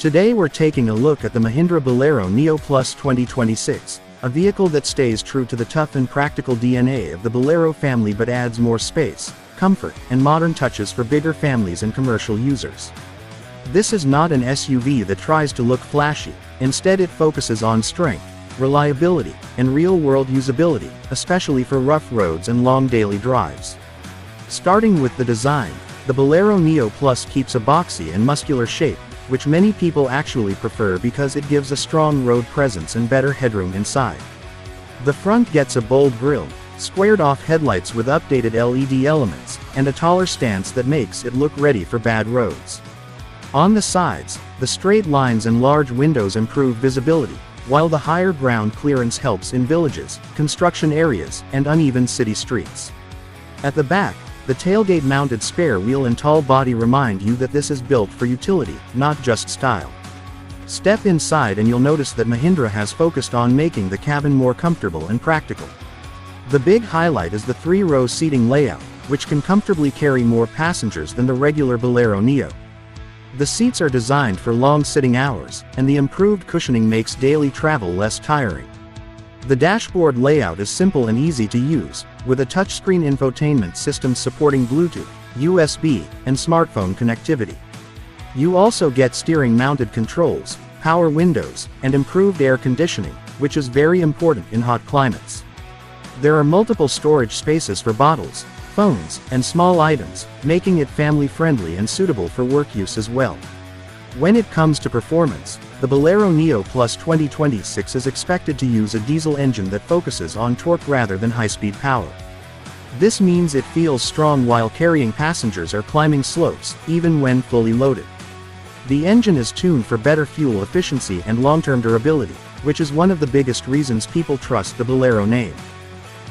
Today we're taking a look at the Mahindra Bolero Neo Plus 2026, a vehicle that stays true to the tough and practical DNA of the Bolero family but adds more space, comfort, and modern touches for bigger families and commercial users. This is not an SUV that tries to look flashy, instead it focuses on strength, reliability, and real-world usability, especially for rough roads and long daily drives. Starting with the design, the Bolero Neo Plus keeps a boxy and muscular shape, which many people actually prefer because it gives a strong road presence and better headroom inside. The front gets a bold grille, squared-off headlights with updated LED elements, and a taller stance that makes it look ready for bad roads. On the sides, the straight lines and large windows improve visibility, while the higher ground clearance helps in villages, construction areas, and uneven city streets. At the back, the tailgate-mounted spare wheel and tall body remind you that this is built for utility, not just style. Step inside and you'll notice that Mahindra has focused on making the cabin more comfortable and practical. The big highlight is the 3-row seating layout, which can comfortably carry more passengers than the regular Bolero Neo. The seats are designed for long sitting hours, and the improved cushioning makes daily travel less tiring. The dashboard layout is simple and easy to use, with a touchscreen infotainment system supporting Bluetooth, USB, and smartphone connectivity. You also get steering-mounted controls, power windows, and improved air conditioning, which is very important in hot climates. There are multiple storage spaces for bottles, phones, and small items, making it family-friendly and suitable for work use as well. When it comes to performance, the Bolero Neo Plus 2026 is expected to use a diesel engine that focuses on torque rather than high-speed power. This means it feels strong while carrying passengers or climbing slopes, even when fully loaded. The engine is tuned for better fuel efficiency and long-term durability, which is one of the biggest reasons people trust the Bolero name.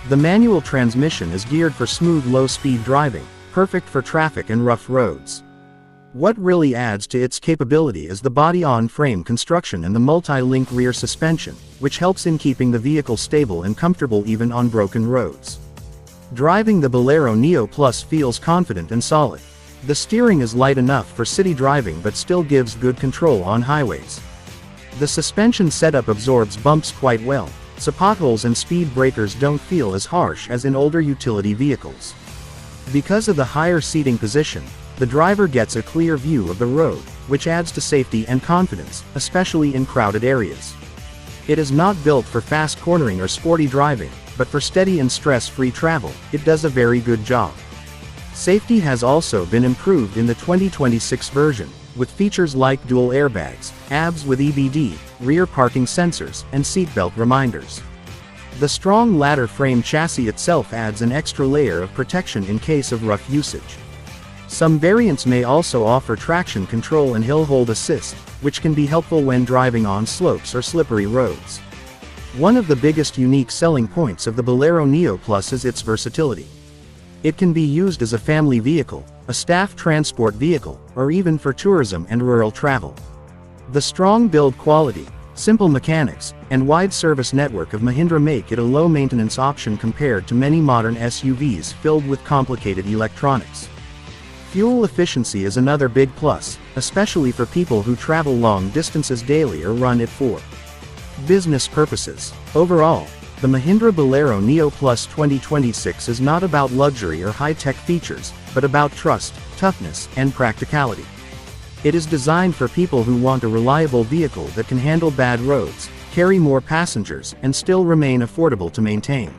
The manual transmission is geared for smooth low-speed driving, perfect for traffic and rough roads. What really adds to its capability is the body-on-frame construction and the multi-link rear suspension, which helps in keeping the vehicle stable and comfortable even on broken roads. Driving the Bolero Neo Plus feels confident and solid. The steering is light enough for city driving but still gives good control on highways. The suspension setup absorbs bumps quite well, so potholes and speed breakers don't feel as harsh as in older utility vehicles. Because of the higher seating position, the driver gets a clear view of the road, which adds to safety and confidence, especially in crowded areas. It is not built for fast cornering or sporty driving, but for steady and stress-free travel, it does a very good job. Safety has also been improved in the 2026 version, with features like dual airbags, ABS with EBD, rear parking sensors, and seatbelt reminders. The strong ladder frame chassis itself adds an extra layer of protection in case of rough usage. Some variants may also offer traction control and hill hold assist, which can be helpful when driving on slopes or slippery roads. One of the biggest unique selling points of the Bolero Neo Plus is its versatility. It can be used as a family vehicle, a staff transport vehicle, or even for tourism and rural travel. The strong build quality, simple mechanics, and wide service network of Mahindra make it a low-maintenance option compared to many modern SUVs filled with complicated electronics. Fuel efficiency is another big plus, especially for people who travel long distances daily or run it for business purposes. Overall, the Mahindra Bolero Neo Plus 2026 is not about luxury or high-tech features, but about trust, toughness, and practicality. It is designed for people who want a reliable vehicle that can handle bad roads, carry more passengers, and still remain affordable to maintain.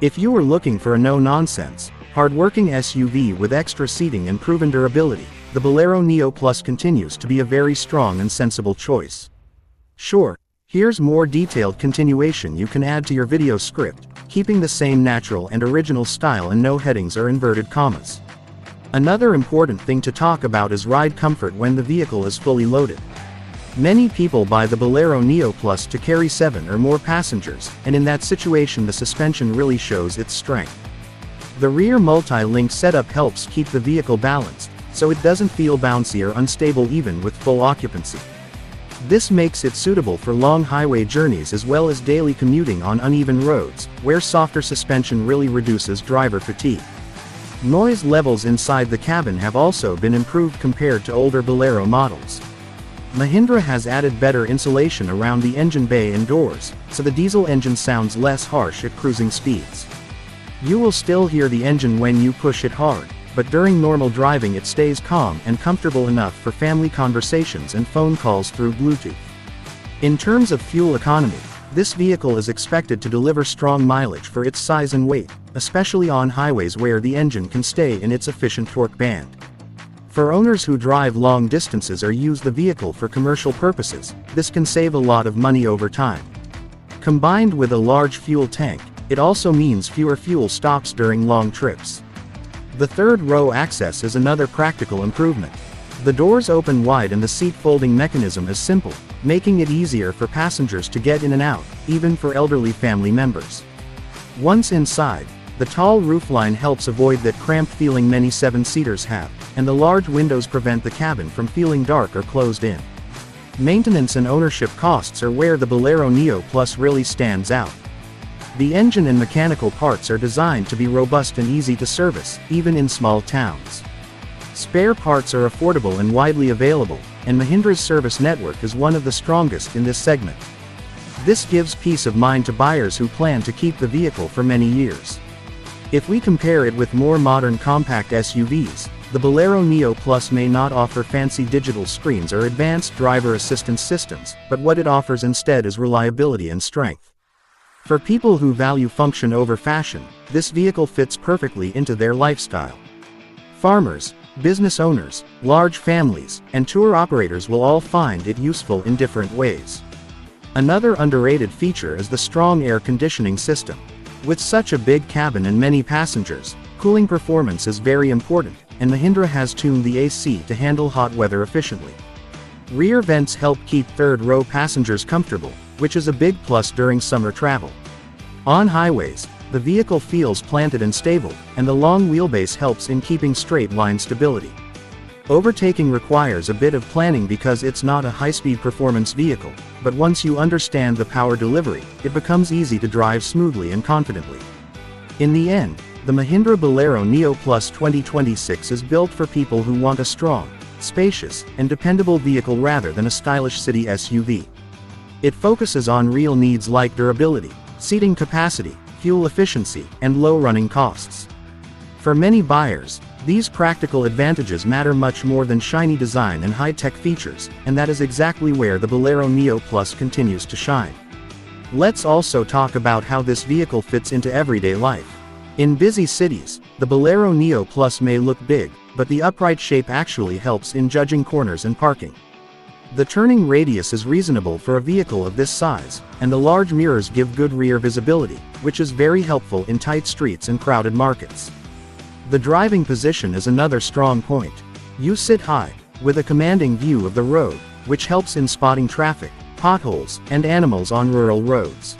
If you are looking for a no-nonsense, hard-working SUV with extra seating and proven durability, the Bolero Neo Plus continues to be a very strong and sensible choice. Sure, here's more detailed continuation you can add to your video script, keeping the same natural and original style and no headings or inverted commas. Another important thing to talk about is ride comfort when the vehicle is fully loaded. Many people buy the Bolero Neo Plus to carry 7 or more passengers, and in that situation the suspension really shows its strength. The rear multi-link setup helps keep the vehicle balanced, so it doesn't feel bouncy or unstable even with full occupancy. This makes it suitable for long highway journeys as well as daily commuting on uneven roads, where softer suspension really reduces driver fatigue. Noise levels inside the cabin have also been improved compared to older Bolero models. Mahindra has added better insulation around the engine bay and doors, so the diesel engine sounds less harsh at cruising speeds. You will still hear the engine when you push it hard, but during normal driving it stays calm and comfortable enough for family conversations and phone calls through Bluetooth. In terms of fuel economy, this vehicle is expected to deliver strong mileage for its size and weight, especially on highways where the engine can stay in its efficient torque band. For owners who drive long distances or use the vehicle for commercial purposes, this can save a lot of money over time. Combined with a large fuel tank, it also means fewer fuel stops during long trips. The third row access is another practical improvement. The doors open wide and the seat folding mechanism is simple, making it easier for passengers to get in and out, even for elderly family members. Once inside, the tall roofline helps avoid that cramped feeling many seven-seaters have, and the large windows prevent the cabin from feeling dark or closed in. Maintenance and ownership costs are where the Bolero Neo Plus really stands out. The engine and mechanical parts are designed to be robust and easy to service, even in small towns. Spare parts are affordable and widely available, and Mahindra's service network is one of the strongest in this segment. This gives peace of mind to buyers who plan to keep the vehicle for many years. If we compare it with more modern compact SUVs, the Bolero Neo Plus may not offer fancy digital screens or advanced driver assistance systems, but what it offers instead is reliability and strength. For people who value function over fashion, this vehicle fits perfectly into their lifestyle. Farmers, business owners, large families, and tour operators will all find it useful in different ways. Another underrated feature is the strong air conditioning system. With such a big cabin and many passengers, cooling performance is very important, and Mahindra has tuned the AC to handle hot weather efficiently. Rear vents help keep third-row passengers comfortable, which is a big plus during summer travel. On highways, the vehicle feels planted and stable, and the long wheelbase helps in keeping straight-line stability. Overtaking requires a bit of planning because it's not a high-speed performance vehicle, but once you understand the power delivery, it becomes easy to drive smoothly and confidently. In the end, the Mahindra Bolero Neo Plus 2026 is built for people who want a strong, spacious, and dependable vehicle rather than a stylish city SUV. It focuses on real needs like durability, seating capacity, fuel efficiency, and low running costs. For many buyers, these practical advantages matter much more than shiny design and high-tech features, and that is exactly where the Bolero Neo Plus continues to shine. Let's also talk about how this vehicle fits into everyday life. In busy cities, the Bolero Neo Plus may look big, but the upright shape actually helps in judging corners and parking. The turning radius is reasonable for a vehicle of this size, and the large mirrors give good rear visibility, which is very helpful in tight streets and crowded markets. The driving position is another strong point. You sit high, with a commanding view of the road, which helps in spotting traffic, potholes, and animals on rural roads.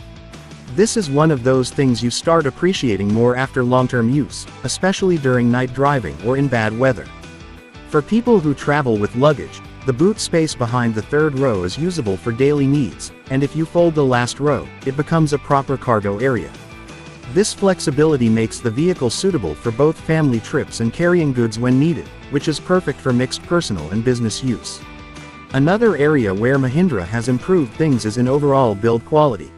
This is one of those things you start appreciating more after long-term use, especially during night driving or in bad weather. For people who travel with luggage, the boot space behind the third row is usable for daily needs, and if you fold the last row, it becomes a proper cargo area. This flexibility makes the vehicle suitable for both family trips and carrying goods when needed, which is perfect for mixed personal and business use. Another area where Mahindra has improved things is in overall build quality.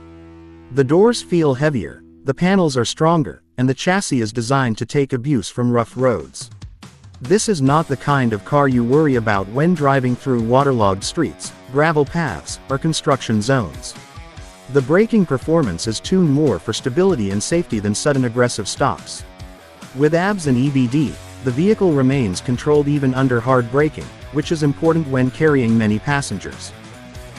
The doors feel heavier, the panels are stronger, and the chassis is designed to take abuse from rough roads. This is not the kind of car you worry about when driving through waterlogged streets, gravel paths, or construction zones. The braking performance is tuned more for stability and safety than sudden aggressive stops. With ABS and EBD, the vehicle remains controlled even under hard braking, which is important when carrying many passengers.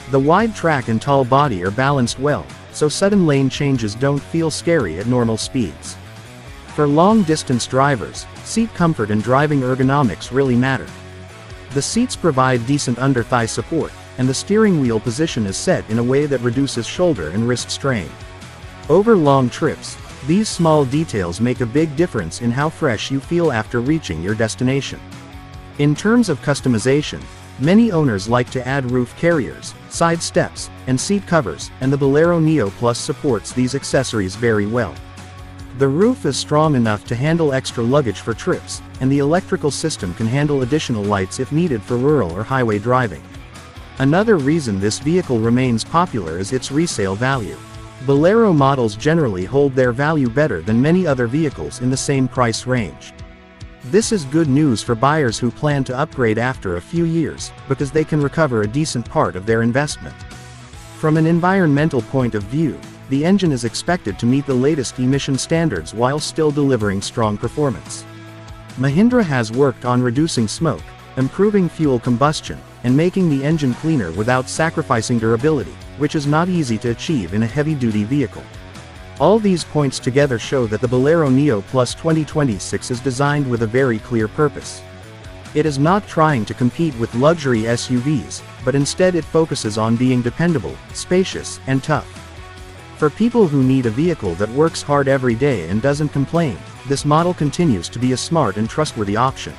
The wide track and tall body are balanced well, so sudden lane changes don't feel scary at normal speeds. For long-distance drivers, seat comfort and driving ergonomics really matter. The seats provide decent under-thigh support, and the steering wheel position is set in a way that reduces shoulder and wrist strain. Over long trips, these small details make a big difference in how fresh you feel after reaching your destination. In terms of customization, many owners like to add roof carriers, side steps, and seat covers, and the Bolero Neo Plus supports these accessories very well. The roof is strong enough to handle extra luggage for trips, and the electrical system can handle additional lights if needed for rural or highway driving. Another reason this vehicle remains popular is its resale value. Bolero models generally hold their value better than many other vehicles in the same price range. This is good news for buyers who plan to upgrade after a few years, because they can recover a decent part of their investment. From an environmental point of view, the engine is expected to meet the latest emission standards while still delivering strong performance. Mahindra has worked on reducing smoke, improving fuel combustion, and making the engine cleaner without sacrificing durability, which is not easy to achieve in a heavy-duty vehicle. All these points together show that the Bolero Neo Plus 2026 is designed with a very clear purpose. It is not trying to compete with luxury SUVs, but instead it focuses on being dependable, spacious, and tough. For people who need a vehicle that works hard every day and doesn't complain, this model continues to be a smart and trustworthy option.